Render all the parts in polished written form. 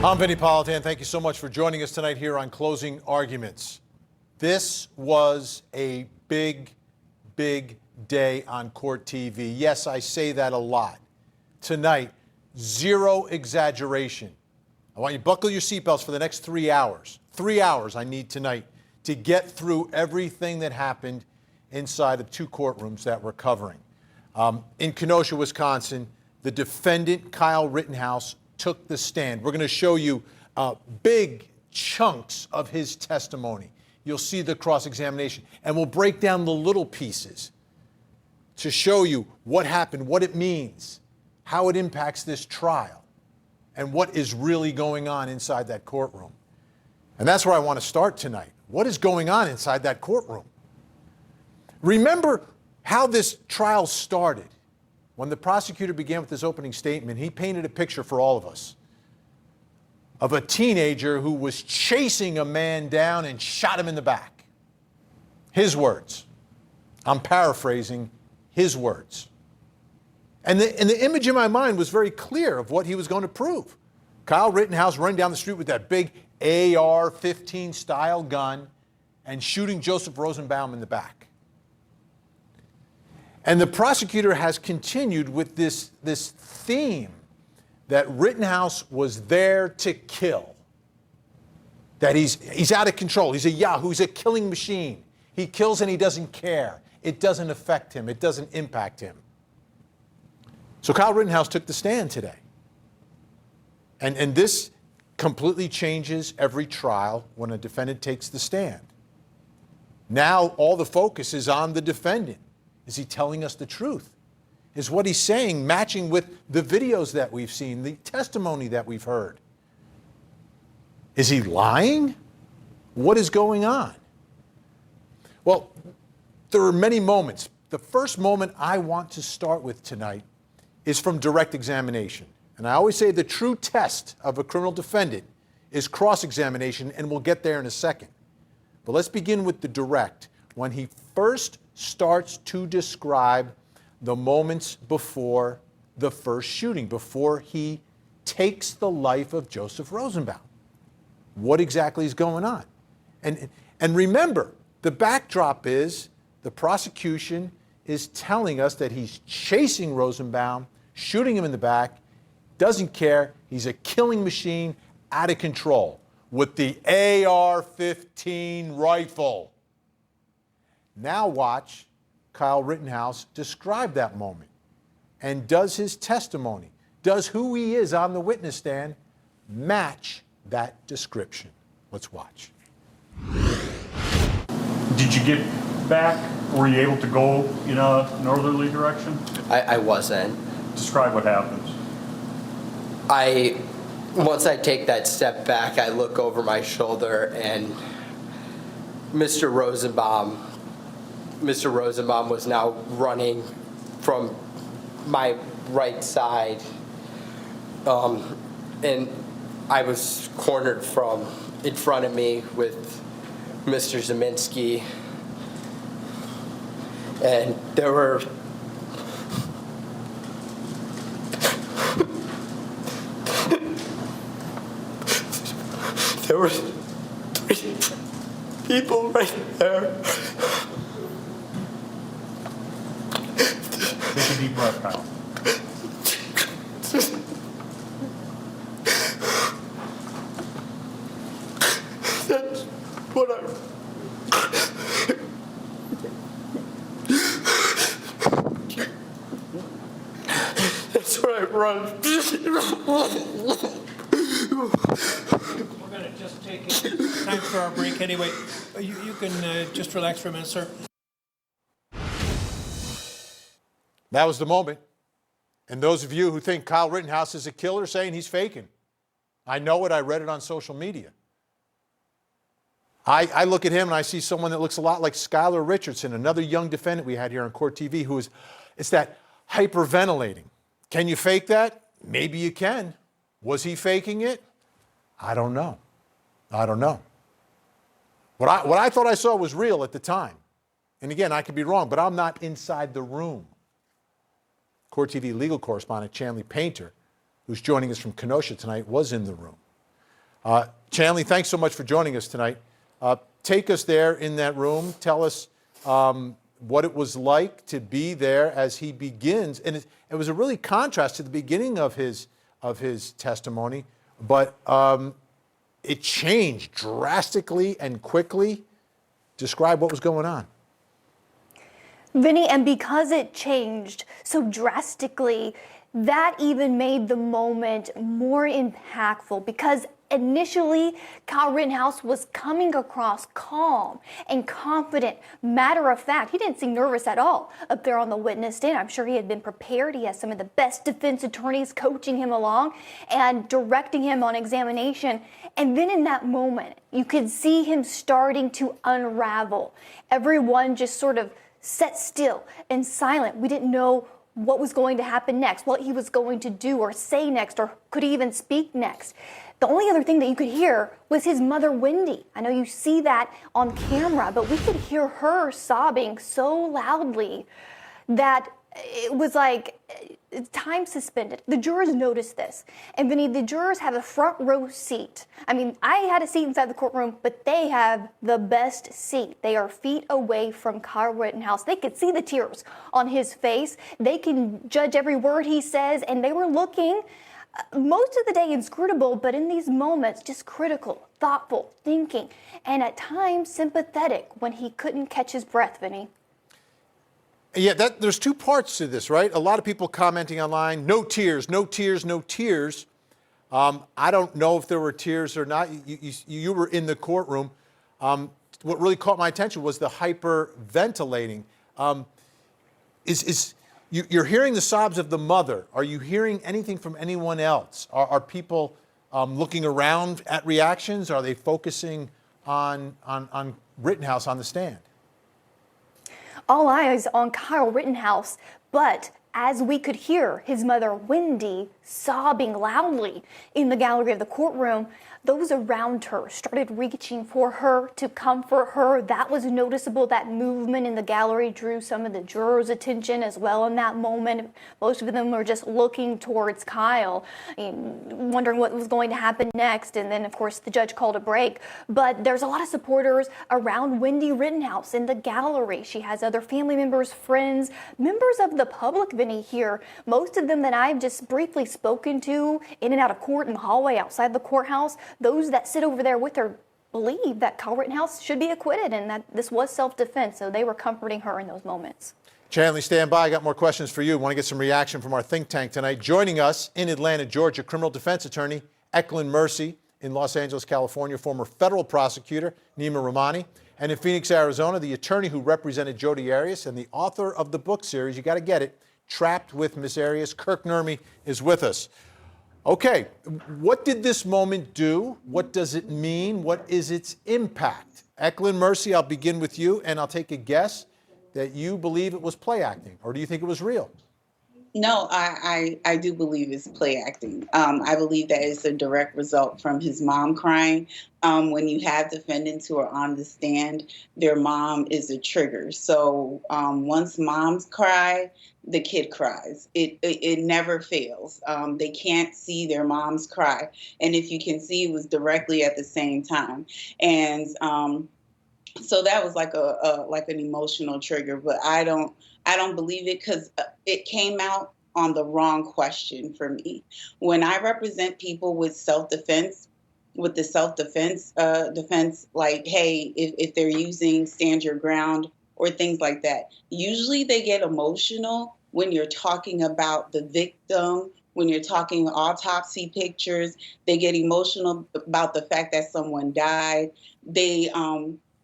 I'm Vinny Politan. Thank you so much for joining us tonight here on Closing Arguments. This was a big, big day on Court TV. Yes, I say that a lot. Tonight, zero exaggeration. I want you to buckle your seatbelts for the next 3 hours. 3 hours I need tonight to get through everything that happened inside of two courtrooms that we're covering. In Kenosha, Wisconsin, the defendant, Kyle Rittenhouse, took the stand. We're going to show you big chunks of his testimony. You'll see the cross-examination, and we'll break down the little pieces to show you what happened, what it means, how it impacts this trial, and what is really going on inside that courtroom. And that's where I want to start tonight. What is going on inside that courtroom? Remember how this trial started. When the prosecutor began with his opening statement, he painted a picture for all of us of a teenager who was chasing a man down and shot him in the back. His words. I'm paraphrasing his words. And the image in my mind was very clear of what he was going to prove. Kyle Rittenhouse running down the street with that big AR-15 style gun and shooting Joseph Rosenbaum in the back. And the prosecutor has continued with this theme that Rittenhouse was there to kill, that he's out of control. He's a yahoo. He's a killing machine. He kills and he doesn't care. It doesn't affect him. It doesn't impact him. So Kyle Rittenhouse took the stand today. And this completely changes every trial when a defendant takes the stand. Now all the focus is on the defendant. Is he telling us the truth? Is what he's saying matching with the videos that we've seen, the testimony that we've heard? Is he lying? What is going on? Well, there are many moments. The first moment I want to start with tonight is from direct examination. And I always say the true test of a criminal defendant is cross-examination, and we'll get there in a second. But let's begin with the direct. When he first starts to describe the moments before the first shooting, before he takes the life of Joseph Rosenbaum. What exactly is going on? And remember, the backdrop is the prosecution is telling us that he's chasing Rosenbaum, shooting him in the back, doesn't care, he's a killing machine, out of control, with the AR-15 rifle. Now watch Kyle Rittenhouse describe that moment. And does his testimony, does who he is on the witness stand match that description? Let's watch. Did you get back? Were you able to go in a northerly direction? I wasn't. Describe what happens. Once I take that step back, I look over my shoulder and Mr. Rosenbaum was now running from my right side, and I was cornered from in front of me with Mr. Zeminski, and there were three people right there. Take a deep breath, Kyle. That's what That's what I run. We're going to just take time for our break anyway. You can just relax for a minute, sir. That was the moment. And those of you who think Kyle Rittenhouse is a killer saying he's faking, I know it. I read it on social media. I look at him and I see someone that looks a lot like Skylar Richardson, another young defendant we had here on Court TV, who is, it's that hyperventilating. Can you fake that? Maybe you can. Was he faking it? I don't know. I don't know. What I thought I saw was real at the time. And again, I could be wrong, but I'm not inside the room. Court TV legal correspondent Chanley Painter, who's joining us from Kenosha tonight, was in the room. Chanley, thanks so much for joining us tonight. Take us there in that room. Tell us what it was like to be there as he begins. And it was a really contrast to the beginning of his testimony, but it changed drastically and quickly. Describe what was going on. Vinny, and because it changed so drastically, that even made the moment more impactful, because initially, Kyle Rittenhouse was coming across calm and confident, matter of fact. He didn't seem nervous at all up there on the witness stand. I'm sure he had been prepared. He has some of the best defense attorneys coaching him along and directing him on examination. And then in that moment, you could see him starting to unravel. Everyone just sort of sat still and silent. We didn't know what was going to happen next, what he was going to do or say next, or could he even speak next. The only other thing that you could hear was his mother, Wendy. I know you see that on camera, but we could hear her sobbing so loudly that it was like time suspended. The jurors noticed this. And Vinny, the jurors have a front row seat. I mean, I had a seat inside the courtroom, but they have the best seat. They are feet away from Kyle Rittenhouse. They could see the tears on his face. They can judge every word he says, and they were looking most of the day inscrutable, but in these moments, just critical, thoughtful, thinking, and at times sympathetic when he couldn't catch his breath, Vinny. Yeah, there's two parts to this, right? A lot of people commenting online, no tears, no tears, no tears. I don't know if there were tears or not. You were in the courtroom. What really caught my attention was the hyperventilating. You're hearing the sobs of the mother. Are you hearing anything from anyone else? Are people looking around at reactions? Are they focusing on Rittenhouse on the stand? All eyes on Kyle Rittenhouse, but as we could hear his mother, Wendy, sobbing loudly in the gallery of the courtroom, those around her started reaching for her to comfort her. That was noticeable. That movement in the gallery drew some of the jurors' attention as well in that moment. Most of them were just looking towards Kyle, wondering what was going to happen next. And then, of course, the judge called a break. But there's a lot of supporters around Wendy Rittenhouse in the gallery. She has other family members, friends, members of the public, Vinny, here. Most of them that I've just briefly spoken to in and out of court, in the hallway, outside the courthouse, those that sit over there with her believe that Kyle Rittenhouse should be acquitted and that this was self-defense. So they were comforting her in those moments. Chanley, stand by. I got more questions for you. Want to get some reaction from our think tank tonight. Joining us in Atlanta, Georgia, criminal defense attorney Eklund Mercy. In Los Angeles, California, former federal prosecutor Nima Rahmani. And in Phoenix, Arizona, the attorney who represented Jodi Arias and the author of the book series, you got to get it, Trapped with Miss Arias. Kirk Nurmi is with us. Okay, what did this moment do? What does it mean? What is its impact? Eklund Mercy, I'll begin with you, and I'll take a guess that you believe it was play acting, or do you think it was real? No, I do believe it's play acting. I believe that it's a direct result from his mom crying. When you have defendants who are on the stand, their mom is a trigger. So once moms cry, the kid cries. It never fails. They can't see their moms cry. And if you can see, it was directly at the same time. And so that was like an emotional trigger, but I don't believe it because it came out on the wrong question for me. When I represent people with self-defense, defense, like, hey, if they're using stand your ground or things like that, usually they get emotional when you're talking about the victim, when you're talking autopsy pictures. They get emotional about the fact that someone died.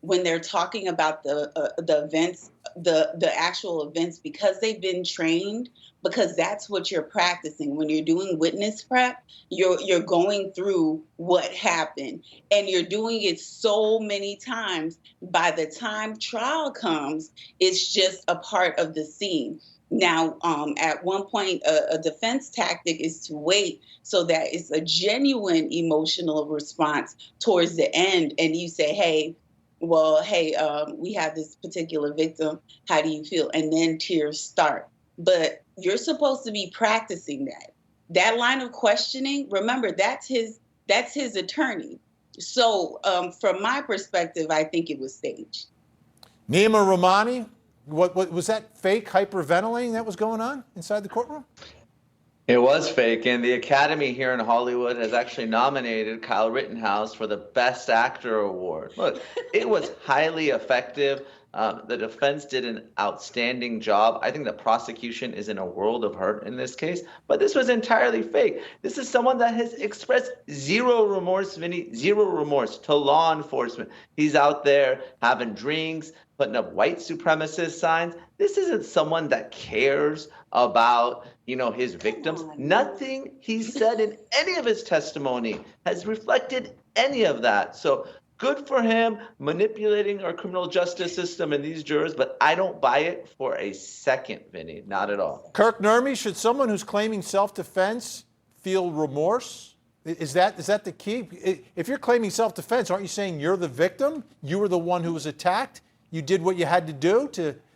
When they're talking about the events, the actual events, because they've been trained, because that's what you're practicing. When you're doing witness prep, you're going through what happened, and you're doing it so many times. By the time trial comes, it's just a part of the scene. Now, at one point, a defense tactic is to wait so that it's a genuine emotional response towards the end, and you say, hey, we have this particular victim. How do you feel? And then tears start. But you're supposed to be practicing that. That line of questioning, remember, that's That's his attorney. So from my perspective, I think it was staged. Nima Rahmani, what was that fake hyperventilating that was going on inside the courtroom? It was fake, and the Academy here in Hollywood has actually nominated Kyle Rittenhouse for the Best Actor Award. Look, it was highly effective. The defense did an outstanding job. I think the prosecution is in a world of hurt in this case, but this was entirely fake. This is someone that has expressed zero remorse, Vinny, zero remorse to law enforcement. He's out there having drinks, putting up white supremacist signs. This isn't someone that cares about, his victims. Nothing he said in any of his testimony has reflected any of that. So good for him manipulating our criminal justice system and these jurors, but I don't buy it for a second, Vinny, not at all. Kirk Nermy, should someone who's claiming self-defense feel remorse? Is that the key? If you're claiming self-defense, aren't you saying you're the victim? You were the one who was attacked? You did what you had to do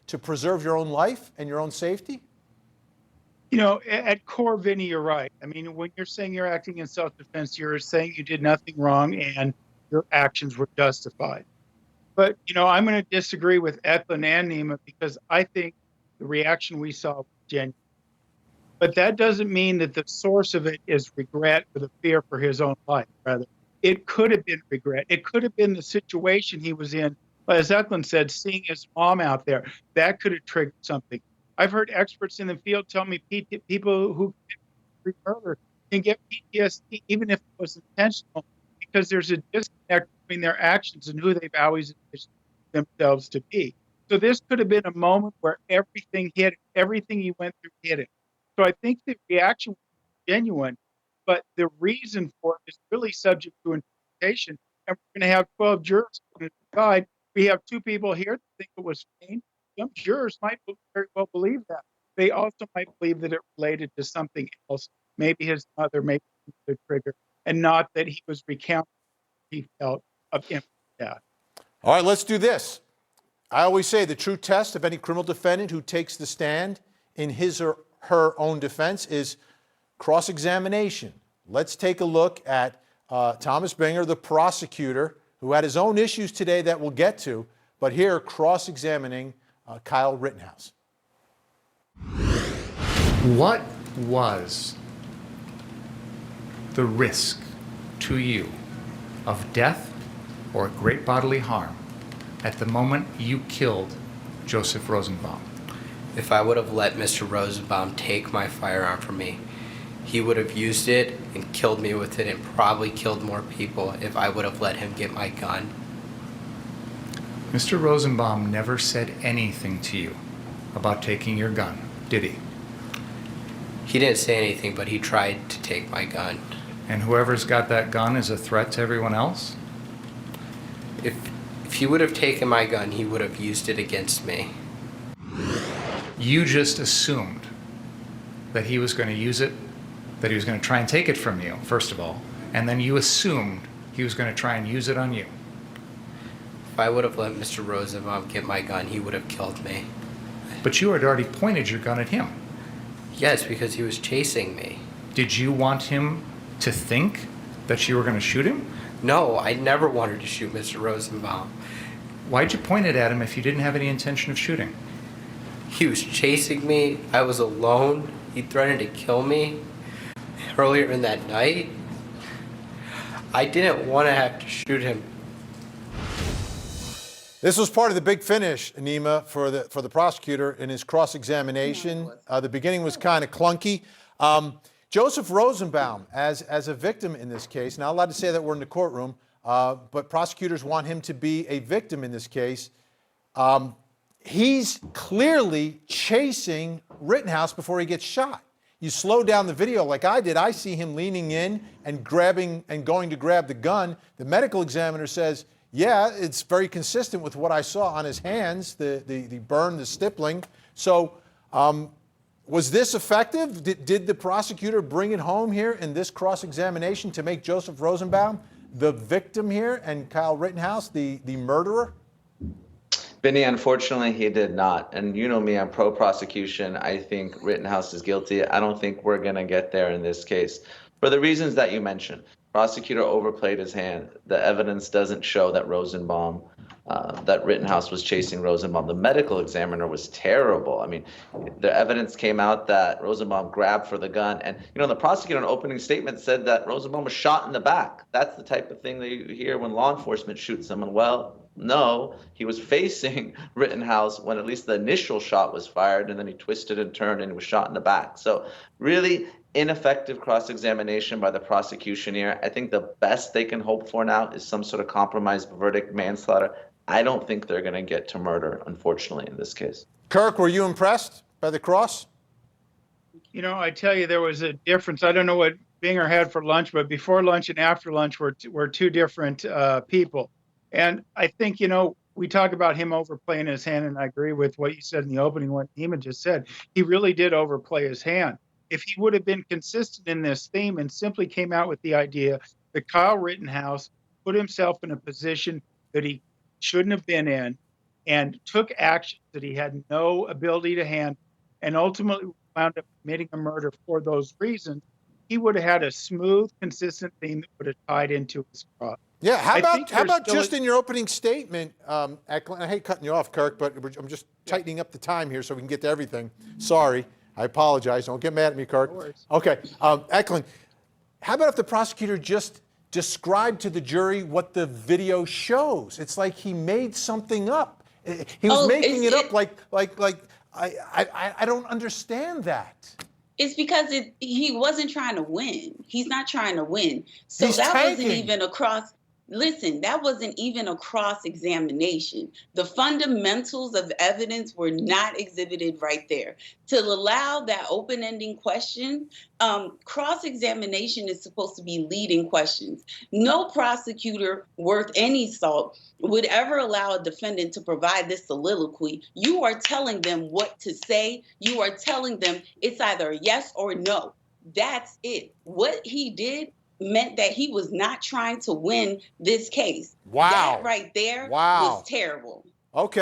to preserve your own life and your own safety? At core, Vinny, you're right. I mean, when you're saying you're acting in self-defense, you're saying you did nothing wrong and your actions were justified. But, I'm going to disagree with Ethlin and Nima because I think the reaction we saw was genuine. But that doesn't mean that the source of it is regret or the fear for his own life. Rather, it could have been regret. It could have been the situation he was in. As Ethlin said, seeing his mom out there, that could have triggered something. I've heard experts in the field tell me people who commit murder can get PTSD even if it was intentional because there's a disconnect between their actions and who they've always envisioned themselves to be. So this could have been a moment where everything hit him, everything he went through hit him. So I think the reaction was genuine, but the reason for it is really subject to interpretation. And we're going to have 12 jurors on the side. We have 2 people here that think it was feigned. Some jurors might very well believe that. They also might believe that it related to something else, maybe his mother, maybe the trigger, and not that he was recounting what he felt of imminent death. All right, let's do this. I always say the true test of any criminal defendant who takes the stand in his or her own defense is cross-examination. Let's take a look at Thomas Binger, the prosecutor, who had his own issues today that we'll get to, but here cross-examining Kyle Rittenhouse. What was the risk to you of death or great bodily harm at the moment you killed Joseph Rosenbaum? If I would have let Mr. Rosenbaum take my firearm from me, he would have used it and killed me with it and probably killed more people if I would have let him get my gun. Mr. Rosenbaum never said anything to you about taking your gun, did he? He didn't say anything, but he tried to take my gun. And whoever's got that gun is a threat to everyone else? If he would have taken my gun, he would have used it against me. You just assumed that he was going to use it, that he was going to try and take it from you, first of all, and then you assumed he was going to try and use it on you. If I would have let Mr. Rosenbaum get my gun, he would have killed me. But you had already pointed your gun at him. Yes, because he was chasing me. Did you want him to think that you were going to shoot him? No, I never wanted to shoot Mr. Rosenbaum. Why'd you point it at him if you didn't have any intention of shooting? He was chasing me. I was alone. He threatened to kill me earlier in that night. I didn't want to have to shoot him. This was part of the big finish, Nima, for the prosecutor in his cross-examination. The beginning was kind of clunky. Joseph Rosenbaum, as a victim in this case, not allowed to say that we're in the courtroom, but prosecutors want him to be a victim in this case. He's clearly chasing Rittenhouse before he gets shot. You slow down the video like I did, I see him leaning in and grabbing and going to grab the gun. The medical examiner says, yeah, it's very consistent with what I saw on his hands, the burn, the stippling. So was this effective? Did the prosecutor bring it home here in this cross-examination to make Joseph Rosenbaum the victim here and Kyle Rittenhouse the murderer? Vinny, unfortunately, he did not. And you know me, I'm pro-prosecution. I think Rittenhouse is guilty. I don't think we're going to get there in this case for the reasons that you mentioned. Prosecutor overplayed his hand. The evidence doesn't show that that Rittenhouse was chasing Rosenbaum. The medical examiner was terrible. I mean, the evidence came out that Rosenbaum grabbed for the gun. And, the prosecutor in an opening statement said that Rosenbaum was shot in the back. That's the type of thing that you hear when law enforcement shoots someone. Well, no, he was facing Rittenhouse when at least the initial shot was fired, and then he twisted and turned and was shot in the back. So really ineffective cross-examination by the prosecution here. I think the best they can hope for now is some sort of compromised verdict, manslaughter. I don't think they're going to get to murder, unfortunately, in this case. Kirk, were you impressed by the cross? I tell you, there was a difference. I don't know what Binger had for lunch, but before lunch and after lunch were two different people. And I think, we talk about him overplaying his hand, and I agree with what you said in the opening, what Neiman just said. He really did overplay his hand. If he would have been consistent in this theme and simply came out with the idea that Kyle Rittenhouse put himself in a position that he shouldn't have been in and took action that he had no ability to handle, and ultimately wound up committing a murder for those reasons, he would have had a smooth, consistent theme that would have tied into his cross. Yeah, how about just in your opening statement, Eklund, I hate cutting you off, Kirk, but I'm just tightening up the time here so we can get to everything. Sorry, I apologize. Don't get mad at me, Kirk. No worries. Okay, Eklund, how about if the prosecutor just described to the jury what the video shows? It's like he made something up. He was making it up like I don't understand that. It's because he wasn't trying to win. He's not trying to win. So He's that tanking. wasn't even a cross. Listen, that wasn't even a cross-examination. The fundamentals of evidence were not exhibited right there. To allow that open-ending question, cross-examination is supposed to be leading questions. No prosecutor worth any salt would ever allow a defendant to provide this soliloquy. You are telling them what to say. You are telling them it's either a yes or no. That's it. What he did meant that he was not trying to win this case. Wow. That right there Wow. was terrible. Okay.